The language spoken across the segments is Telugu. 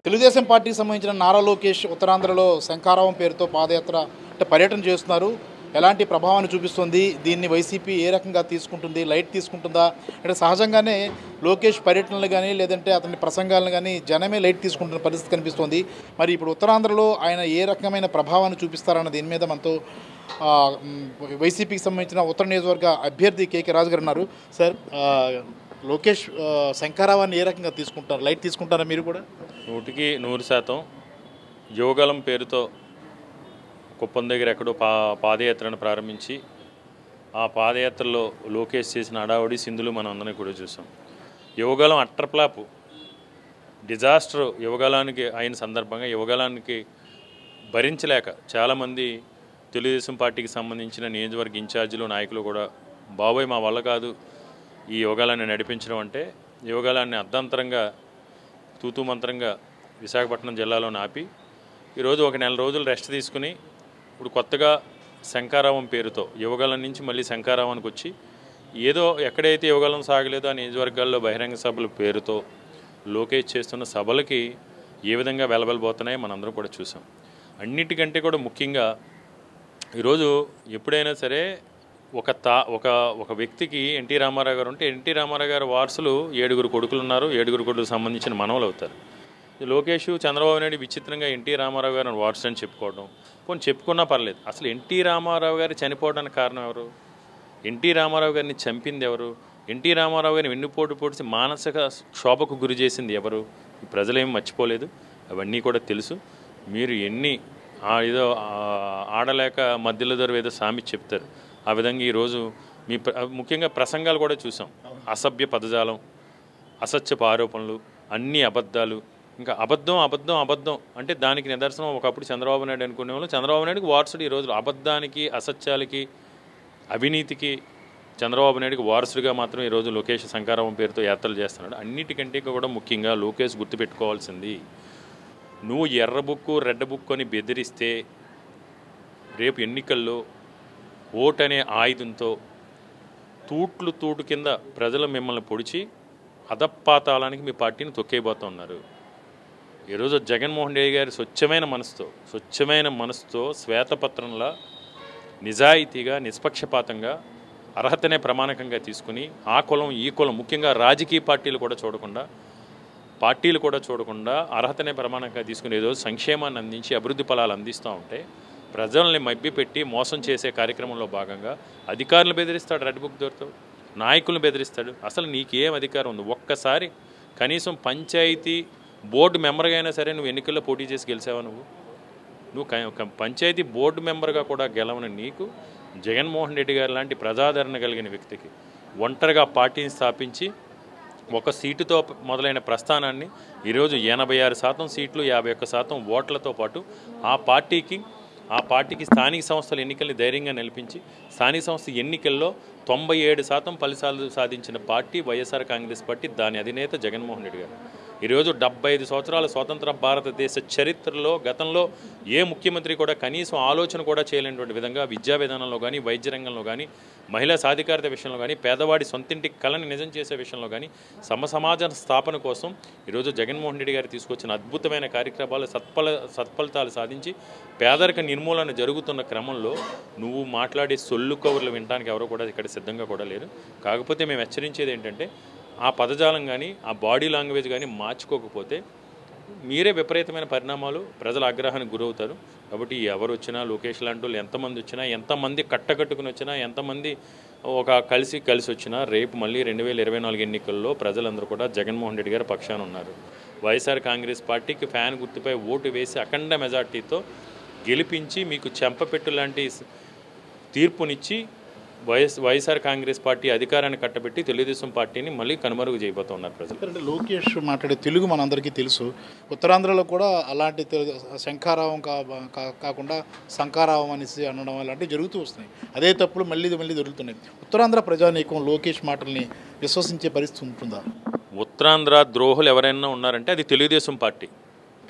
తెలుగుదేశం పార్టీకి సంబంధించిన నారా లోకేష్ ఉత్తరాంధ్రలో శంఖారావం పేరుతో పాదయాత్ర అంటే పర్యటన చేస్తున్నారు. ఎలాంటి ప్రభావాన్ని చూపిస్తుంది? దీన్ని వైసీపీ ఏ రకంగా తీసుకుంటుంది? లైట్ తీసుకుంటుందా? అంటే సహజంగానే లోకేష్ పర్యటనలు కానీ లేదంటే అతని ప్రసంగాలను కానీ జనమే లైట్ తీసుకుంటున్న పరిస్థితి కనిపిస్తోంది. మరి ఇప్పుడు ఉత్తరాంధ్రలో ఆయన ఏ రకమైన ప్రభావాన్ని చూపిస్తారన్న దీని మీద మనతో వైసీపీకి సంబంధించిన ఉత్తర నియోజకవర్గ అభ్యర్థి కేకే రాజు గారు ఉన్నారు. సార్, లోకేష్ శంఖారావాన్ని ఏ రకంగా తీసుకుంటారు? లైట్ తీసుకుంటారా మీరు కూడా? 100% యువగలం పేరుతో కుప్పం దగ్గర ఎక్కడో పాదయాత్రను ప్రారంభించి ఆ పాదయాత్రలో లోకేష్ చేసిన అడావుడి సింధులు మనం అందరినీ కూడా చూసాం. యువగలం అట్రప్లాపు డిజాస్టర్ యువగలానికి అయిన సందర్భంగా యువగలానికి భరించలేక చాలామంది తెలుగుదేశం పార్టీకి సంబంధించిన నియోజకవర్గ ఇన్ఛార్జీలు నాయకులు కూడా బాబోయ్ మా వల్ల కాదు ఈ యువగలాన్ని నడిపించడం అంటే యువగలాన్ని అర్ధంతరంగా తూతూ మంత్రంగా విశాఖపట్నం జిల్లాలో ఆపి ఈరోజు ఒక నెల రోజులు రెస్ట్ తీసుకుని ఇప్పుడు కొత్తగా శంఖారావం పేరుతో యువగలం నుంచి మళ్ళీ శంఖారావానికి వచ్చి ఏదో ఎక్కడైతే యువగలం సాగలేదో ఆ నియోజకవర్గాల్లో బహిరంగ సభల పేరుతో లోకేష్ చేస్తున్న సభలకి ఏ విధంగా వెలవెలబోతున్నాయో మనందరం కూడా చూసాం. అన్నిటికంటే కూడా ముఖ్యంగా ఈరోజు ఎప్పుడైనా సరే ఒక వ్యక్తికి ఎన్టీ రామారావు గారు ఉంటే ఎన్టీ రామారావు గారు వారసులు 7 కొడుకులు ఉన్నారు. 7 కొడుకులకు సంబంధించిన మనవలు అవుతారు. లోకేష్ చంద్రబాబు నాయుడు విచిత్రంగా ఎన్టీ రామారావు గారు వారసు అని చెప్పుకోవడం పోనీ చెప్పుకున్నా పర్లేదు. అసలు ఎన్టీ రామారావు గారు చనిపోవడానికి కారణం ఎవరు? ఎన్టీ రామారావు గారిని చంపింది ఎవరు? ఎన్టీ రామారావు గారిని వెన్నుపోటు పొడిచి మానసిక క్షోభకు గురి చేసింది ఎవరు? ఈ ప్రజలేం మర్చిపోలేదు, అవన్నీ కూడా తెలుసు. మీరు ఎన్ని ఏదో ఆడలేక మధ్యలో దొరు ఏదో సామి చెప్తారు, ఆ విధంగా ఈరోజు ముఖ్యంగా ప్రసంగాలు కూడా చూసాం. అసభ్య పదజాలం, అసత్యపు ఆరోపణలు, అన్ని అబద్ధాలు. ఇంకా అబద్ధం అబద్ధం అబద్ధం అంటే దానికి నిదర్శనం ఒకప్పుడు చంద్రబాబు నాయుడు అనుకునే వాళ్ళు. చంద్రబాబు నాయుడుకి వారసుడు ఈరోజు అబద్ధానికి, అసత్యాలకి, అవినీతికి చంద్రబాబు నాయుడుకి వారసుడిగా మాత్రం ఈరోజు లోకేష్ శంఖారావం పేరుతో యాత్రలు చేస్తున్నాడు. అన్నిటికంటే కూడా ముఖ్యంగా లోకేష్ గుర్తుపెట్టుకోవాల్సింది, నువ్వు ఎర్ర బుక్కు రెడ్ బుక్ అని బెదిరిస్తే రేపు ఎన్నికల్లో ఓటనే ఆయుధంతో తూటు కింద ప్రజలు మిమ్మల్ని పొడిచి అధపాతాళానికి మీ పార్టీని తొక్కేయబోతున్నారు. ఈరోజు జగన్మోహన్ రెడ్డి గారి స్వచ్ఛమైన మనసుతో శ్వేతపత్రంలా నిజాయితీగా నిష్పక్షపాతంగా అర్హతనే ప్రమాణకంగా తీసుకుని ఆ కులం ఈ కులం ముఖ్యంగా రాజకీయ పార్టీలు కూడా చూడకుండా అర్హతనే ప్రమాణంగా తీసుకుని ఏదో సంక్షేమాన్ని అందించి అభివృద్ధి ఫలాలు అందిస్తూ ఉంటే ప్రజల్ని మభ్యపెట్టి మోసం చేసే కార్యక్రమంలో భాగంగా అధికారులు బెదిరిస్తాడు, రెడ్ బుక్ దొరుకుతాడు, నాయకులను బెదిరిస్తాడు. అసలు నీకేం అధికారం ఉంది? ఒక్కసారి కనీసం పంచాయతీ బోర్డు మెంబర్గా అయినా సరే నువ్వు ఎన్నికల్లో పోటీ చేసి గెలిచావా? నువ్వు పంచాయతీ బోర్డు మెంబర్గా కూడా గెలవని నీకు జగన్మోహన్ రెడ్డి గారు లాంటి ప్రజాదరణ కలిగిన వ్యక్తికి ఒంటరిగా పార్టీని స్థాపించి ఒక సీటుతో మొదలైన ప్రస్థానాన్ని ఈరోజు 86% సీట్లు 51% ఓట్లతో పాటు ఆ పార్టీకి స్థానిక సంస్థల ఎన్నికల్ని ధైర్యంగా నిలిపించి స్థానిక సంస్థ ఎన్నికల్లో 97% ఫలితాలు సాధించిన పార్టీ వైఎస్ఆర్ కాంగ్రెస్ పార్టీ, దాని అధినేత జగన్మోహన్ రెడ్డి గారు. ఈరోజు 75 సంవత్సరాల స్వతంత్ర భారతదేశ చరిత్రలో గతంలో ఏ ముఖ్యమంత్రి కూడా కనీసం ఆలోచన కూడా చేయలేనటువంటి విధంగా విద్యా విధానంలో కానీ, వైద్య రంగంలో కానీ, మహిళా సాధికారత విషయంలో కానీ, పేదవాడి సొంతింటి కళని నిజం చేసే విషయంలో కానీ, సమాజ స్థాపన కోసం ఈరోజు జగన్మోహన్ రెడ్డి గారు తీసుకొచ్చిన అద్భుతమైన కార్యక్రమాలు సత్ఫలితాలు సాధించి పేదరిక నిర్మూలన జరుగుతున్న క్రమంలో నువ్వు మాట్లాడే సొల్లు కవర్లు వినడానికి ఎవరో కూడా ఇక్కడ సిద్ధంగా కూడా లేరు. కాకపోతే మేము హెచ్చరించేది ఏంటంటే ఆ పదజాలం కానీ ఆ బాడీ లాంగ్వేజ్ కానీ మార్చుకోకపోతే మీరే విపరీతమైన పరిణామాలు ప్రజల ఆగ్రహానికి గురవుతారు. కాబట్టి ఎవరు వచ్చినా లోకేష్ లాంటి వాళ్ళు ఎంతమంది వచ్చినా, ఎంతమంది కట్టకట్టుకుని వచ్చినా, ఎంతమంది కలిసి వచ్చినా రేపు మళ్ళీ 2024 ఎన్నికల్లో ప్రజలందరూ కూడా జగన్మోహన్ రెడ్డి గారి పక్షాన ఉన్నారు. వైఎస్ఆర్ కాంగ్రెస్ పార్టీకి ఫ్యాన్ గుర్తుపై ఓటు వేసి అఖండ మెజార్టీతో గెలిపించి మీకు చెంపపెట్టు లాంటి తీర్పునిచ్చి వైఎస్ఆర్ కాంగ్రెస్ పార్టీ అధికారాన్ని కట్టబెట్టి తెలుగుదేశం పార్టీని మళ్ళీ కనుమరుగు చేయబోతున్నారు ప్రజలు. అంటే లోకేష్ మాట్లాడే తెలుగు మనందరికీ తెలుసు. ఉత్తరాంధ్రలో కూడా అలాంటి శంఖారావం కాకుండా శంఖారావం అనేసి అనడం అలాంటివి జరుగుతూ వస్తున్నాయి. అదే తప్పులు మళ్ళీ దొరుకుతున్నాయి. ఉత్తరాంధ్ర ప్రజానీకం లోకేష్ మాటల్ని విశ్వసించే పరిస్థితి ఉంటుందా? ఉత్తరాంధ్ర ద్రోహులు ఎవరైనా ఉన్నారంటే అది తెలుగుదేశం పార్టీ,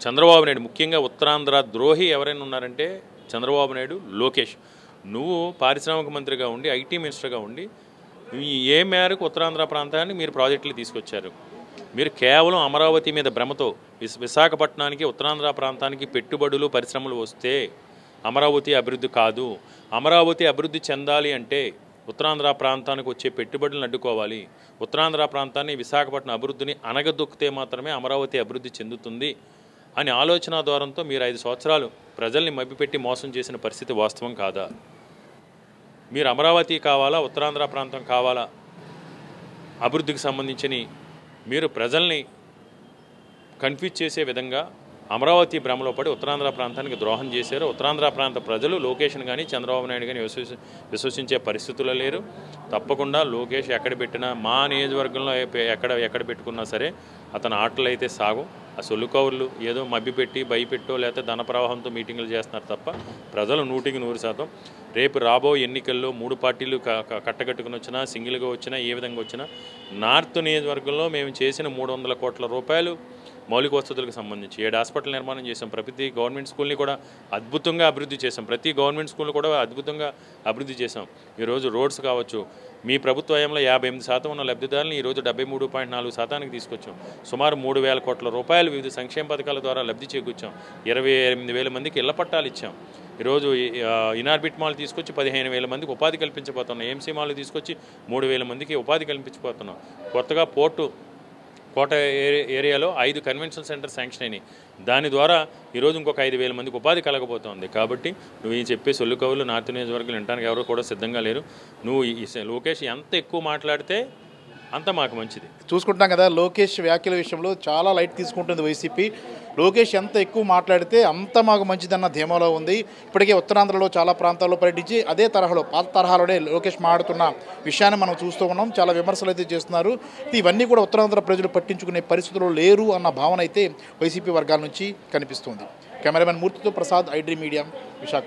చంద్రబాబు నాయుడు. ముఖ్యంగా ఉత్తరాంధ్ర ద్రోహి ఎవరైనా ఉన్నారంటే చంద్రబాబు నాయుడు, లోకేష్. నువ్వు పారిశ్రామిక మంత్రిగా ఉండి, ఐటీ మినిస్టర్గా ఉండి ఏ మేరకు ఉత్తరాంధ్ర ప్రాంతాన్ని మీరు ప్రాజెక్టులు తీసుకొచ్చారు? మీరు కేవలం అమరావతి మీద భ్రమతో విశాఖపట్నానికి ఉత్తరాంధ్ర ప్రాంతానికి పెట్టుబడులు పరిశ్రమలు వస్తే అమరావతి అభివృద్ధి కాదు. అమరావతి అభివృద్ధి చెందాలి అంటే ఉత్తరాంధ్ర ప్రాంతానికి వచ్చే పెట్టుబడులను అడ్డుకోవాలి. ఉత్తరాంధ్ర ప్రాంతాన్ని విశాఖపట్నం అభివృద్ధిని అనగదొక్కితే మాత్రమే అమరావతి అభివృద్ధి చెందుతుంది అని ఆలోచన ద్వారంతో మీరు 5 సంవత్సరాలు ప్రజల్ని మభ్యపెట్టి మోసం చేసిన పరిస్థితి వాస్తవం కాదా? మీరు అమరావతి కావాలా, ఉత్తరాంధ్ర ప్రాంతం కావాలా, అభివృద్ధికి సంబంధించి మీరు ప్రజల్ని కన్ఫ్యూజ్ చేసే విధంగా అమరావతి భ్రమలో పడి ఉత్తరాంధ్ర ప్రాంతానికి ద్రోహం చేశారు. ఉత్తరాంధ్ర ప్రాంత ప్రజలు లోకేష్ని కానీ చంద్రబాబు నాయుడు కానీ విశ్వసించే పరిస్థితుల్లో లేరు. తప్పకుండా లోకేష్ ఎక్కడ పెట్టినా, మా నియోజకవర్గంలో ఎక్కడ పెట్టుకున్నా సరే అతని ఆటలు అయితే సాగు. ఆ సొల్లుకౌర్లు ఏదో మభ్యపెట్టి భయపెట్టో లేకపోతే ధన ప్రవాహంతో మీటింగులు చేస్తున్నారు తప్ప ప్రజలు 100% రేపు రాబో ఎన్నికల్లో 3 పార్టీలు కట్టగట్టుకుని వచ్చినా, సింగిల్గా వచ్చినా, ఏ విధంగా వచ్చినా నార్త్ నియోజకవర్గంలో మేము చేసిన 300 కోట్ల రూపాయలు మౌలిక వసతులకు సంబంధించి 7 హాస్పిటల్ నిర్మాణం చేసాం. ప్రతి గవర్నమెంట్ స్కూల్ని కూడా అద్భుతంగా అభివృద్ధి చేసాం. ప్రతి గవర్నమెంట్ స్కూల్ కూడా అద్భుతంగా అభివృద్ధి చేసాం. ఈరోజు రోడ్స్ కావచ్చు, మీ ప్రభుత్వ హయాంలో 58% ఉన్న లబ్ధిదారులను ఈరోజు 73.4% తీసుకొచ్చాం. సుమారు 3,000 కోట్ల రూపాయలు వివిధ సంక్షేమ పథకాల ద్వారా లబ్ధి చేకూర్చాం. 28,000 మందికి ఇళ్ల పట్టాలు ఇచ్చాం. ఈరోజు ఇనార్బిట్ మాల్ తీసుకొచ్చి 15,000 మందికి ఉపాధి కల్పించబోతున్నాం. ఏఎంసీ మాల్ తీసుకొచ్చి 3,000 మందికి ఉపాధి కల్పించబోతున్నాం. కొత్తగా కోట ఏరియాలో 5 కన్వెన్షన్ సెంటర్ శాంక్షన్ అయినాయి. దాని ద్వారా ఈరోజు ఇంకొక 5,000 మందికి ఉపాధి కలగబోతోంది. కాబట్టి నువ్వు ఈ చెప్పే సొల్లు కవులు నార్త్ నియోజకవర్గాలు వినడానికి ఎవరు కూడా సిద్ధంగా లేరు. నువ్వు లోకేష్ ఎంత ఎక్కువ మాట్లాడితే అంత మాకు మంచిది. చూసుకుంటాం కదా, లోకేష్ వ్యాఖ్యల విషయంలో చాలా లైట్ తీసుకుంటుంది వైసీపీ. లోకేష్ ఎంత ఎక్కువ మాట్లాడితే అంత మాకు మంచిదన్న ధీమాలో ఉంది. ఇప్పటికే ఉత్తరాంధ్రలో చాలా ప్రాంతాల్లో పర్యటించి అదే తరహాలో పాత తరహాలోనే లోకేష్ మాట్లాడుతున్న విషయాన్ని మనం చూస్తూ ఉన్నాం. చాలా విమర్శలు అయితే చేస్తున్నారు. ఇవన్నీ కూడా ఉత్తరాంధ్ర ప్రజలు పట్టించుకునే పరిస్థితుల్లో లేరు అన్న భావన అయితే వైసీపీ వర్గాల నుంచి కనిపిస్తుంది. కెమెరామెన్ మూర్తితో Prasad, I dream media, Visakha.